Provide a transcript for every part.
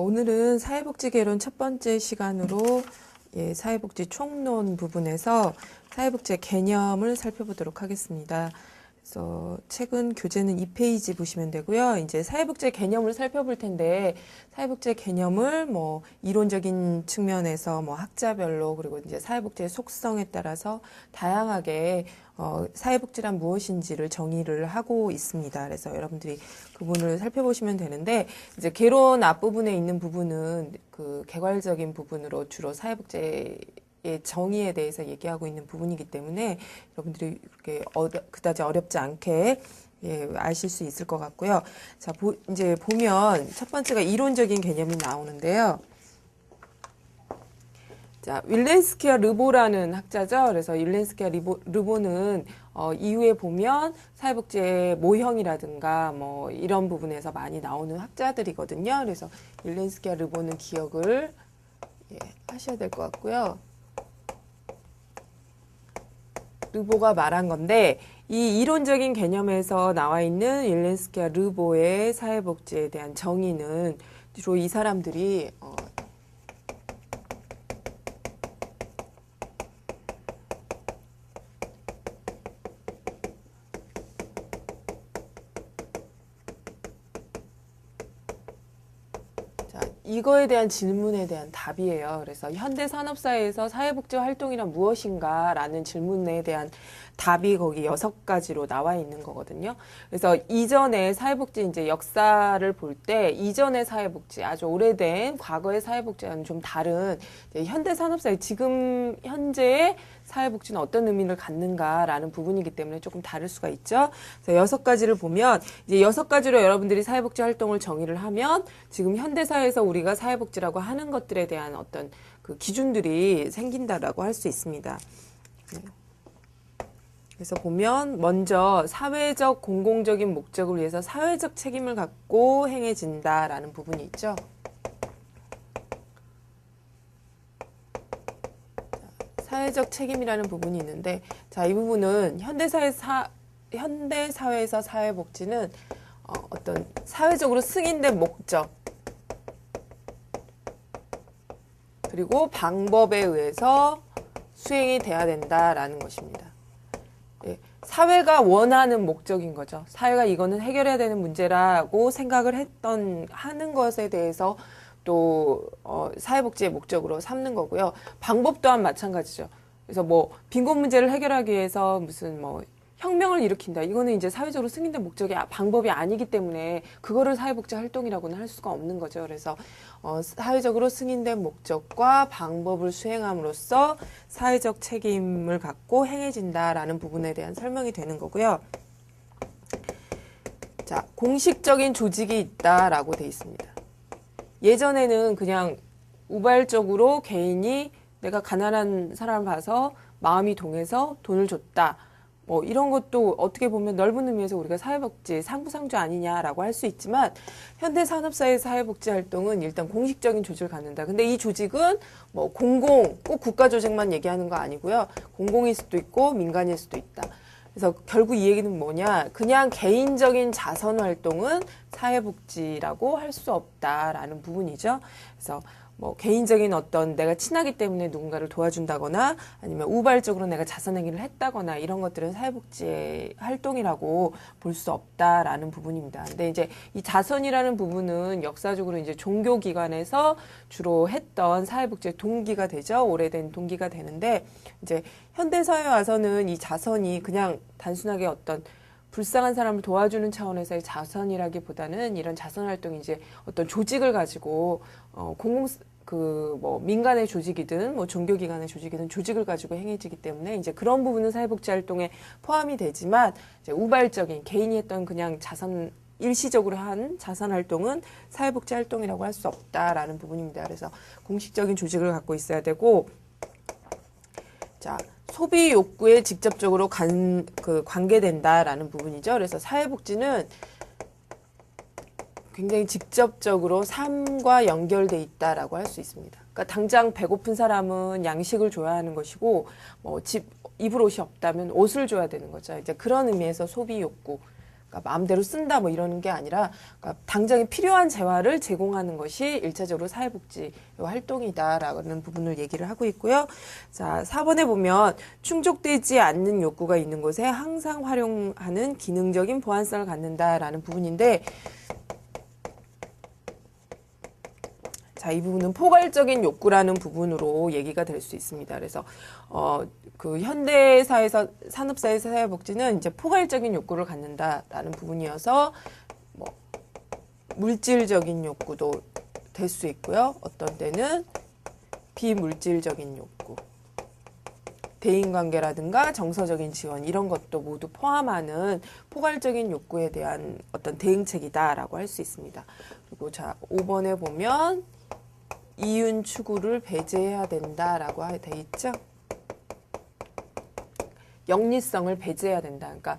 오늘은 사회복지 개론 첫 번째 시간으로 사회복지 총론 부분에서 사회복지의 개념을 살펴보도록 하겠습니다. 그래서 책은 교재는 2페이지 보시면 되고요. 이제 사회복지의 개념을 살펴볼 텐데 사회복지의 개념을 이론적인 측면에서 학자별로 그리고 이제 사회복지의 속성에 따라서 다양하게 사회복지란 무엇인지를 정의를 하고 있습니다. 그래서 여러분들이 그 부분을 살펴보시면 되는데 이제 개론 앞부분에 있는 부분은 그 개괄적인 부분으로 주로 사회복지의 정의에 대해서 얘기하고 있는 부분이기 때문에 여러분들이 그렇게 그다지 어렵지 않게 아실 수 있을 것 같고요. 자, 이제 보면 첫 번째가 이론적인 개념이 나오는데요. 자, 윌렌스키와 르보라는 학자죠. 그래서 윌렌스키와 르보는 이후에 보면 사회복지의 모형이라든가 이런 부분에서 많이 나오는 학자들이거든요. 그래서 윌렌스키와 르보는 기억을 하셔야 될 것 같고요. 르보가 말한 건데 이 이론적인 개념에서 나와 있는 윌렌스키와 르보의 사회복지에 대한 정의는 주로 이 사람들이 이거에 대한 질문에 대한 답이에요. 그래서 현대 산업사회에서 사회복지 활동이란 무엇인가 라는 질문에 대한 답이 거기 6가지로 나와 있는 거거든요. 그래서 이전에 사회복지 이제 역사를 볼 때 이전의 사회복지 아주 오래된 과거의 사회복지와는 좀 다른 현대 산업사회 지금 현재의 사회복지는 어떤 의미를 갖는가라는 부분이기 때문에 조금 다를 수가 있죠. 그래서 6가지를 보면 이제 6가지로 여러분들이 사회복지 활동을 정의를 하면 지금 현대사회에서 우리가 사회복지라고 하는 것들에 대한 어떤 그 기준들이 생긴다라고 할 수 있습니다. 그래서 보면 먼저 사회적 공공적인 목적을 위해서 사회적 책임을 갖고 행해진다라는 부분이 있죠. 사회적 책임이라는 부분이 있는데, 자, 이 부분은 현대사회에서 사회복지는 어떤 사회적으로 승인된 목적, 그리고 방법에 의해서 수행이 돼야 된다라는 것입니다. 사회가 원하는 목적인 거죠. 사회가 이거는 해결해야 되는 문제라고 생각을 하는 것에 대해서 또 사회복지의 목적으로 삼는 거고요. 방법 또한 마찬가지죠. 그래서 빈곤 문제를 해결하기 위해서 무슨 혁명을 일으킨다. 이거는 이제 사회적으로 승인된 목적이 방법이 아니기 때문에 그거를 사회복지 활동이라고는 할 수가 없는 거죠. 그래서 사회적으로 승인된 목적과 방법을 수행함으로써 사회적 책임을 갖고 행해진다라는 부분에 대한 설명이 되는 거고요. 자, 공식적인 조직이 있다라고 돼 있습니다. 예전에는 그냥 우발적으로 개인이 내가 가난한 사람을 봐서 마음이 동해서 돈을 줬다. 이런 것도 어떻게 보면 넓은 의미에서 우리가 사회복지 상부상조 아니냐라고 할 수 있지만 현대산업사회 사회복지 활동은 일단 공식적인 조직을 갖는다. 근데 이 조직은 꼭 국가 조직만 얘기하는 거 아니고요. 공공일 수도 있고 민간일 수도 있다. 그래서 결국 이 얘기는 뭐냐? 그냥 개인적인 자선 활동은 사회복지라고 할 수 없다라는 부분이죠. 그래서 개인적인 어떤 내가 친하기 때문에 누군가를 도와준다거나 아니면 우발적으로 내가 자선행위를 했다거나 이런 것들은 사회복지의 활동이라고 볼 수 없다라는 부분입니다. 근데 이제 이 자선이라는 부분은 역사적으로 이제 종교기관에서 주로 했던 사회복지의 동기가 되죠. 오래된 동기가 되는데 이제 현대사회에 와서는 이 자선이 그냥 단순하게 어떤 불쌍한 사람을 도와주는 차원에서의 자선이라기보다는 이런 자선 활동이 이제 어떤 조직을 가지고 민간의 조직이든 종교기관의 조직이든 조직을 가지고 행해지기 때문에 이제 그런 부분은 사회복지 활동에 포함이 되지만 이제 우발적인 개인이 했던 그냥 일시적으로 한 자선 활동은 사회복지 활동이라고 할 수 없다라는 부분입니다. 그래서 공식적인 조직을 갖고 있어야 되고, 자, 소비 욕구에 직접적으로 관계된다라는 부분이죠. 그래서 사회복지는 굉장히 직접적으로 삶과 연결돼 있다라고 할 수 있습니다. 그러니까 당장 배고픈 사람은 양식을 줘야 하는 것이고, 입을 옷이 없다면 옷을 줘야 되는 거죠. 이제 그런 의미에서 소비 욕구. 그러니까 마음대로 쓴다 뭐 이러는 게 아니라 그러니까 당장에 필요한 재화를 제공하는 것이 1차적으로 사회복지 활동이다라는 부분을 얘기를 하고 있고요. 자, 4번에 보면 충족되지 않는 욕구가 있는 곳에 항상 활용하는 기능적인 보안성을 갖는다라는 부분인데, 자, 이 부분은 포괄적인 욕구라는 부분으로 얘기가 될 수 있습니다. 그래서 그 현대사에서 산업사회에서 사회복지는 이제 포괄적인 욕구를 갖는다라는 부분이어서 뭐 물질적인 욕구도 될 수 있고요. 어떤 때는 비물질적인 욕구, 대인관계라든가 정서적인 지원 이런 것도 모두 포함하는 포괄적인 욕구에 대한 어떤 대응책이다라고 할 수 있습니다. 그리고 자, 5번에 보면 이윤 추구를 배제해야 된다라고 돼 있죠. 영리성을 배제해야 된다. 그러니까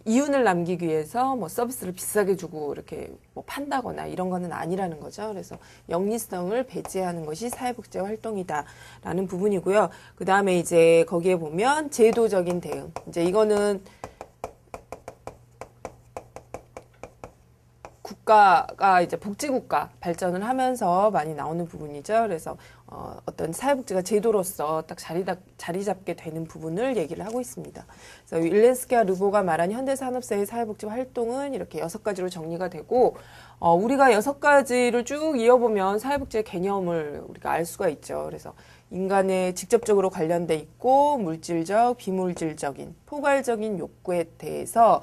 이윤을 남기기 위해서 뭐 서비스를 비싸게 주고 이렇게 뭐 판다거나 이런 거는 아니라는 거죠. 그래서 영리성을 배제하는 것이 사회복지 활동이다라는 부분이고요. 그 다음에 이제 거기에 보면 제도적인 대응. 이제 이거는 국가가 이제 복지국가 발전을 하면서 많이 나오는 부분이죠. 그래서 어떤 사회복지가 제도로서 딱 자리 잡게 되는 부분을 얘기를 하고 있습니다. 그래서 윌렌스키와 르보가 말한 현대산업사회 사회복지 활동은 이렇게 6가지로 정리가 되고, 우리가 6가지를 쭉 이어보면 사회복지의 개념을 우리가 알 수가 있죠. 그래서 인간에 직접적으로 관련돼 있고 물질적, 비물질적인, 포괄적인 욕구에 대해서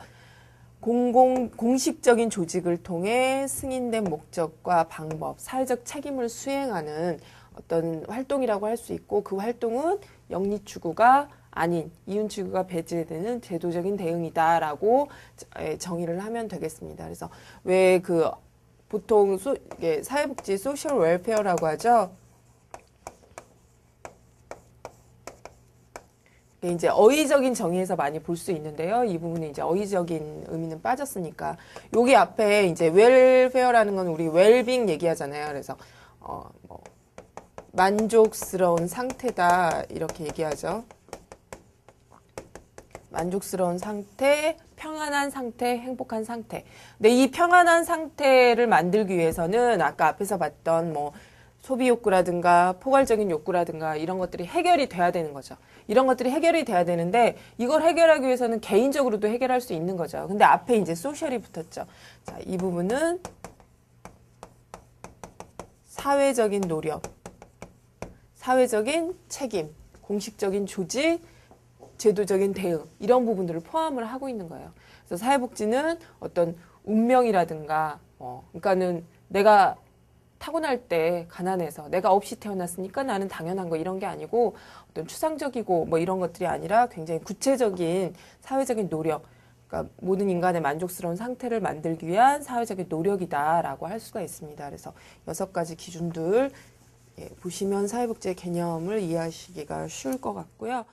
공식적인 조직을 통해 승인된 목적과 방법, 사회적 책임을 수행하는 어떤 활동이라고 할 수 있고, 그 활동은 영리 추구가 아닌 이윤 추구가 배제되는 제도적인 대응이다라고 정의를 하면 되겠습니다. 그래서 왜 그 보통 사회복지 소셜 웰페어라고 하죠. 이제 어휘적인 정의에서 많이 볼 수 있는데요. 이 부분은 이제 어휘적인 의미는 빠졌으니까 여기 앞에 이제 웰페어라는 건 우리 웰빙 얘기하잖아요. 그래서 뭐 만족스러운 상태다 이렇게 얘기하죠. 만족스러운 상태, 평안한 상태, 행복한 상태. 근데 이 평안한 상태를 만들기 위해서는 아까 앞에서 봤던 뭐 소비 욕구라든가 포괄적인 욕구라든가 이런 것들이 해결이 돼야 되는 거죠. 이런 것들이 해결이 돼야 되는데 이걸 해결하기 위해서는 개인적으로도 해결할 수 있는 거죠. 근데 앞에 이제 소셜이 붙었죠. 자, 이 부분은 사회적인 노력, 사회적인 책임, 공식적인 조직, 제도적인 대응 이런 부분들을 포함을 하고 있는 거예요. 그래서 사회복지는 어떤 운명이라든가 그러니까는 내가 타고날 때 가난해서 내가 없이 태어났으니까 나는 당연한 거 이런 게 아니고 어떤 추상적이고 뭐 이런 것들이 아니라 굉장히 구체적인 사회적인 노력, 그러니까 모든 인간의 만족스러운 상태를 만들기 위한 사회적인 노력이다라고 할 수가 있습니다. 그래서 6가지 기준들 보시면 사회복지의 개념을 이해하시기가 쉬울 것 같고요.